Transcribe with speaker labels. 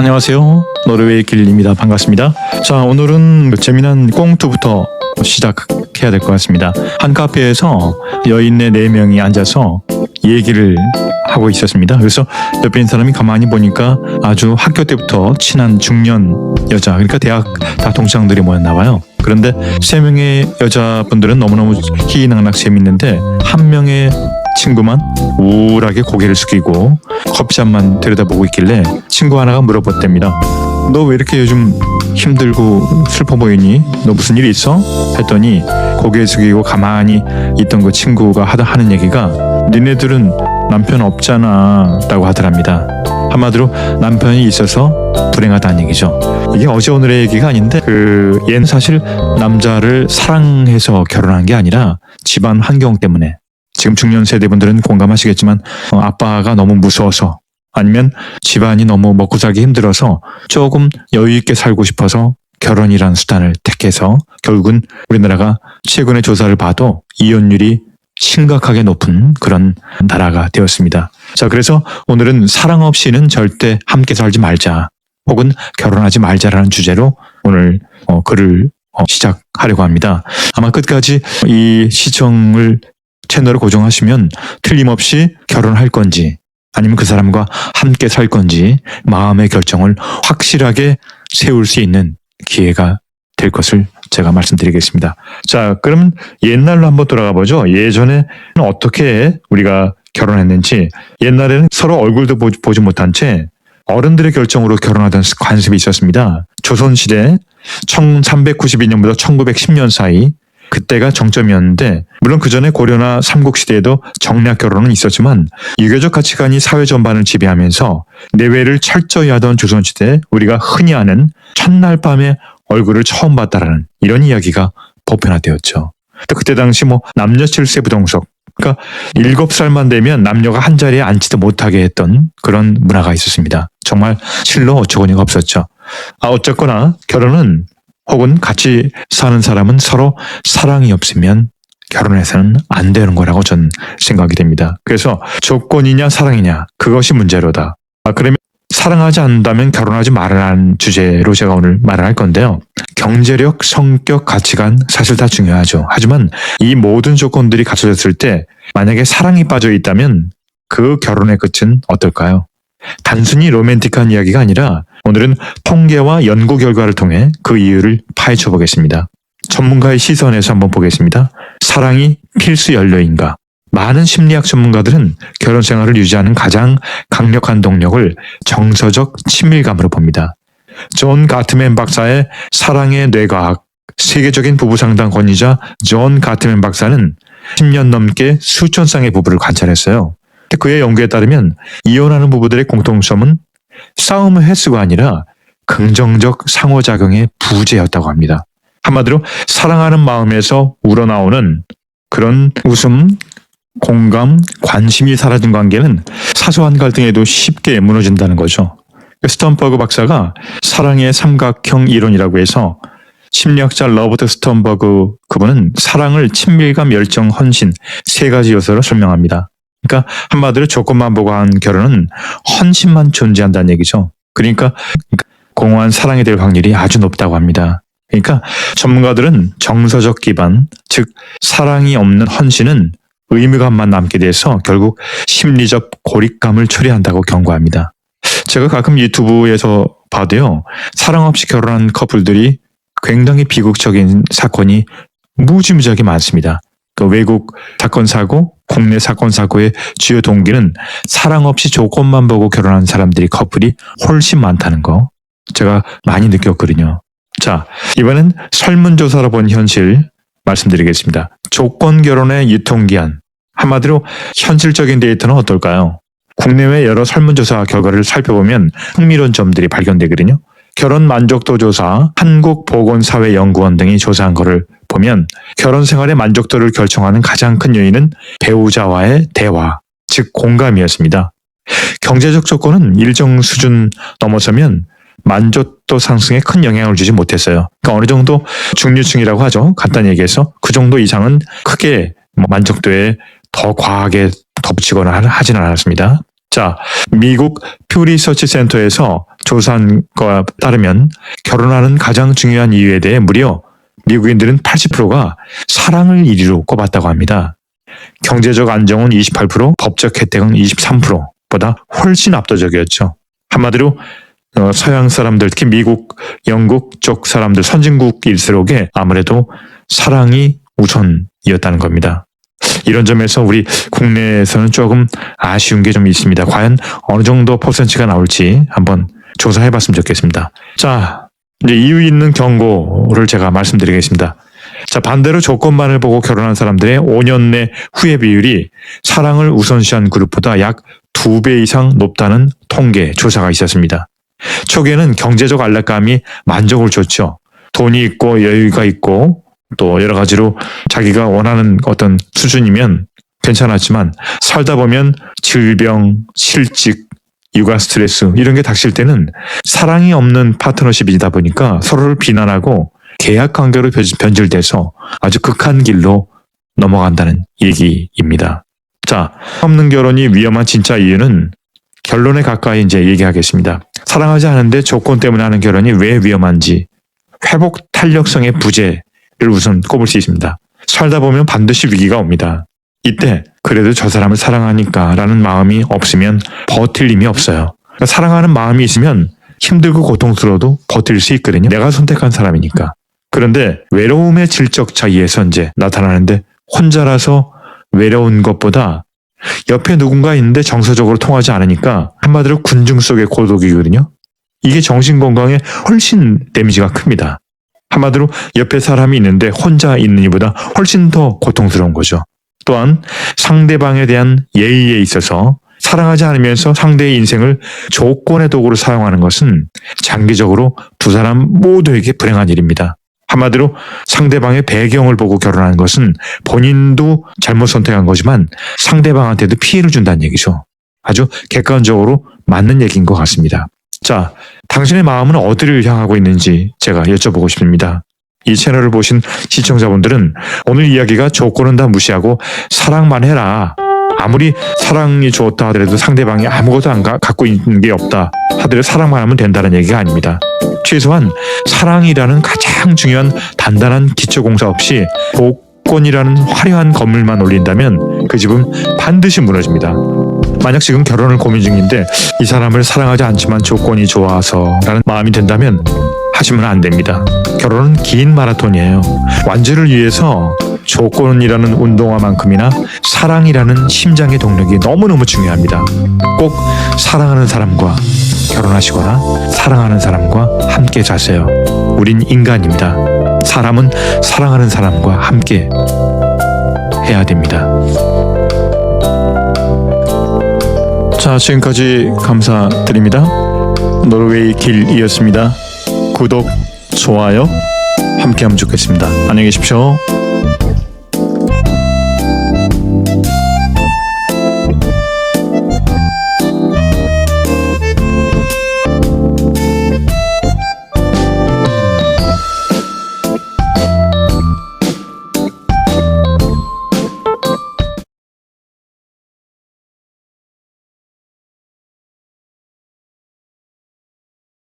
Speaker 1: 안녕하세요. 노르웨이 길입니다. 반갑습니다. 자, 오늘은 재미난 꽁투부터 시작해야 될 것 같습니다. 한 카페에서 여인네 4명이 앉아서 얘기를 하고 있었습니다. 그래서 옆에 있는 사람이 가만히 보니까 아주 학교 때부터 친한 중년 여자, 그러니까 대학 다 동창들이 모였나 봐요. 그런데 3명의 여자분들은 너무너무 희희낙낙 재밌는데 한 명의 친구만 우울하게 고개를 숙이고 커피잔만 들여다보고 있길래 친구 하나가 물어봤답니다. 너 왜 이렇게 요즘 힘들고 슬퍼 보이니? 너 무슨 일 있어? 했더니 고개 숙이고 가만히 있던 그 친구가 하는 얘기가 니네들은 남편 없잖아 라고 하더랍니다. 한마디로 남편이 있어서 불행하다는 얘기죠. 이게 어제 오늘의 얘기가 아닌데 얘는 사실 남자를 사랑해서 결혼한 게 아니라 집안 환경 때문에, 지금 중년 세대분들은 공감하시겠지만 아빠가 너무 무서워서 아니면 집안이 너무 먹고 살기 힘들어서 조금 여유 있게 살고 싶어서 결혼이라는 수단을 택해서 결국은 우리나라가 최근의 조사를 봐도 이혼율이 심각하게 높은 그런 나라가 되었습니다. 자, 그래서 오늘은 사랑 없이는 절대 함께 살지 말자 혹은 결혼하지 말자라는 주제로 오늘 글을 시작하려고 합니다. 아마 끝까지 이 채널을 고정하시면 틀림없이 결혼할 건지 아니면 그 사람과 함께 살 건지 마음의 결정을 확실하게 세울 수 있는 기회가 될 것을 제가 말씀드리겠습니다. 자, 그럼 옛날로 한번 돌아가 보죠. 예전에 어떻게 우리가 결혼했는지. 옛날에는 서로 얼굴도 보지 못한 채 어른들의 결정으로 결혼하던 관습이 있었습니다. 조선시대 1392년부터 1910년 사이, 그때가 정점이었는데, 물론 그 전에 고려나 삼국시대에도 정략 결혼은 있었지만 유교적 가치관이 사회 전반을 지배하면서 내외를 철저히 하던 조선시대에 우리가 흔히 아는 첫날 밤에 얼굴을 처음 봤다라는 이런 이야기가 보편화되었죠. 또 그때 당시 남녀 칠세 부동석, 그러니까 7살만 되면 남녀가 한 자리에 앉지도 못하게 했던 그런 문화가 있었습니다. 정말 실로 어처구니가 없었죠. 어쨌거나 결혼은 혹은 같이 사는 사람은 서로 사랑이 없으면 결혼해서는 안 되는 거라고 저는 생각이 됩니다. 그래서 조건이냐 사랑이냐, 그것이 문제로다. 그러면 사랑하지 않는다면 결혼하지 말라는 주제로 제가 오늘 말을 할 건데요. 경제력, 성격, 가치관 사실 다 중요하죠. 하지만 이 모든 조건들이 갖춰졌을 때 만약에 사랑이 빠져 있다면 그 결혼의 끝은 어떨까요? 단순히 로맨틱한 이야기가 아니라 오늘은 통계와 연구 결과를 통해 그 이유를 파헤쳐 보겠습니다. 전문가의 시선에서 한번 보겠습니다. 사랑이 필수 연료인가? 많은 심리학 전문가들은 결혼 생활을 유지하는 가장 강력한 동력을 정서적 친밀감으로 봅니다. 존 가트맨 박사의 사랑의 뇌과학, 세계적인 부부 상담 권위자 존 가트맨 박사는 10년 넘게 수천 쌍의 부부를 관찰했어요. 그의 연구에 따르면 이혼하는 부부들의 공통점은 싸움의 횟수가 아니라 긍정적 상호작용의 부재였다고 합니다. 한마디로 사랑하는 마음에서 우러나오는 그런 웃음, 공감, 관심이 사라진 관계는 사소한 갈등에도 쉽게 무너진다는 거죠. 스턴버그 박사가 사랑의 삼각형 이론이라고 해서, 심리학자 러버트 스턴버그 그분은 사랑을 친밀감, 열정, 헌신 3가지 요소로 설명합니다. 그러니까 한마디로 조건만 보고 한 결혼은 헌신만 존재한다는 얘기죠. 그러니까 공허한 사랑이 될 확률이 아주 높다고 합니다. 그러니까 전문가들은 정서적 기반, 즉 사랑이 없는 헌신은 의무감만 남게 돼서 결국 심리적 고립감을 초래한다고 경고합니다. 제가 가끔 유튜브에서 봐도요, 사랑 없이 결혼한 커플들이 굉장히 비극적인 사건이 무지무지하게 많습니다. 그 외국 사건 사고, 국내 사건 사고의 주요 동기는 사랑 없이 조건만 보고 결혼한 커플이 훨씬 많다는 거 제가 많이 느꼈거든요. 자, 이번엔 설문조사로 본 현실 말씀드리겠습니다. 조건 결혼의 유통기한, 한마디로 현실적인 데이터는 어떨까요? 국내외 여러 설문조사 결과를 살펴보면 흥미로운 점들이 발견되거든요. 결혼 만족도 조사, 한국보건사회연구원 등이 조사한 것을 보면 결혼 생활의 만족도를 결정하는 가장 큰 요인은 배우자와의 대화, 즉 공감이었습니다. 경제적 조건은 일정 수준 넘어서면 만족도 상승에 큰 영향을 주지 못했어요. 그러니까 어느 정도 중류층이라고 하죠. 간단히 얘기해서 그 정도 이상은 크게 만족도에 더 과하게 덧붙이거나 하지는 않았습니다. 자, 미국 퓨 리서치 센터에서 조사한 거에 따르면 결혼하는 가장 중요한 이유에 대해 무려 미국인들은 80%가 사랑을 1위로 꼽았다고 합니다. 경제적 안정은 28%, 법적 혜택은 23%보다 훨씬 압도적이었죠. 한마디로 서양 사람들, 특히 미국, 영국 쪽 사람들, 선진국일수록에 아무래도 사랑이 우선이었다는 겁니다. 이런 점에서 우리 국내에서는 조금 아쉬운 게 좀 있습니다. 과연 어느 정도 퍼센트가 나올지 한번 조사해 봤으면 좋겠습니다. 자, 이제 이유 있는 경고를 제가 말씀드리겠습니다. 자, 반대로 조건만을 보고 결혼한 사람들의 5년 내 후회 비율이 사랑을 우선시한 그룹보다 약 2배 이상 높다는 통계 조사가 있었습니다. 초기에는 경제적 안락감이 만족을 줬죠. 돈이 있고 여유가 있고 또 여러 가지로 자기가 원하는 어떤 수준이면 괜찮았지만 살다 보면 질병, 실직, 육아 스트레스 이런 게 닥칠 때는 사랑이 없는 파트너십이다 보니까 서로를 비난하고 계약 관계로 변질돼서 아주 극한 길로 넘어간다는 얘기입니다. 자, 없는 결혼이 위험한 진짜 이유는 결론에 가까이 이제 얘기하겠습니다. 사랑하지 않은데 조건 때문에 하는 결혼이 왜 위험한지 회복 탄력성의 부재를 우선 꼽을 수 있습니다. 살다 보면 반드시 위기가 옵니다. 이때 그래도 저 사람을 사랑하니까 라는 마음이 없으면 버틸 힘이 없어요. 그러니까 사랑하는 마음이 있으면 힘들고 고통스러워도 버틸 수 있거든요. 내가 선택한 사람이니까. 그런데 외로움의 질적 차이에서 이제 나타나는데 혼자라서 외로운 것보다 옆에 누군가 있는데 정서적으로 통하지 않으니까 한마디로 군중 속의 고독이거든요. 이게 정신건강에 훨씬 데미지가 큽니다. 한마디로 옆에 사람이 있는데 혼자 있는 이보다 훨씬 더 고통스러운 거죠. 또한 상대방에 대한 예의에 있어서 사랑하지 않으면서 상대의 인생을 조건의 도구로 사용하는 것은 장기적으로 두 사람 모두에게 불행한 일입니다. 한마디로 상대방의 배경을 보고 결혼하는 것은 본인도 잘못 선택한 거지만 상대방한테도 피해를 준다는 얘기죠. 아주 객관적으로 맞는 얘기인 것 같습니다. 자, 당신의 마음은 어디를 향하고 있는지 제가 여쭤보고 싶습니다. 이 채널을 보신 시청자분들은 오늘 이야기가 조건은 다 무시하고 사랑만 해라. 아무리 사랑이 좋다 하더라도 상대방이 아무것도 안 갖고 있는 게 없다 하더라도 사랑만 하면 된다는 얘기가 아닙니다. 최소한 사랑이라는 가장 중요한 단단한 기초공사 없이 조건이라는 화려한 건물만 올린다면 그 집은 반드시 무너집니다. 만약 지금 결혼을 고민 중인데 이 사람을 사랑하지 않지만 조건이 좋아서 라는 마음이 든다면 하시면 안 됩니다. 결혼은 긴 마라톤이에요. 완주를 위해서 조건이라는 운동화만큼이나 사랑이라는 심장의 동력이 너무너무 중요합니다. 꼭 사랑하는 사람과 결혼하시거나 사랑하는 사람과 함께 자세요. 우린 인간입니다. 사람은 사랑하는 사람과 함께 해야 됩니다. 자, 지금까지 감사드립니다. 노르웨이 길이었습니다. 구독, 좋아요 함께 하면 좋겠습니다. 안녕히 계십시오.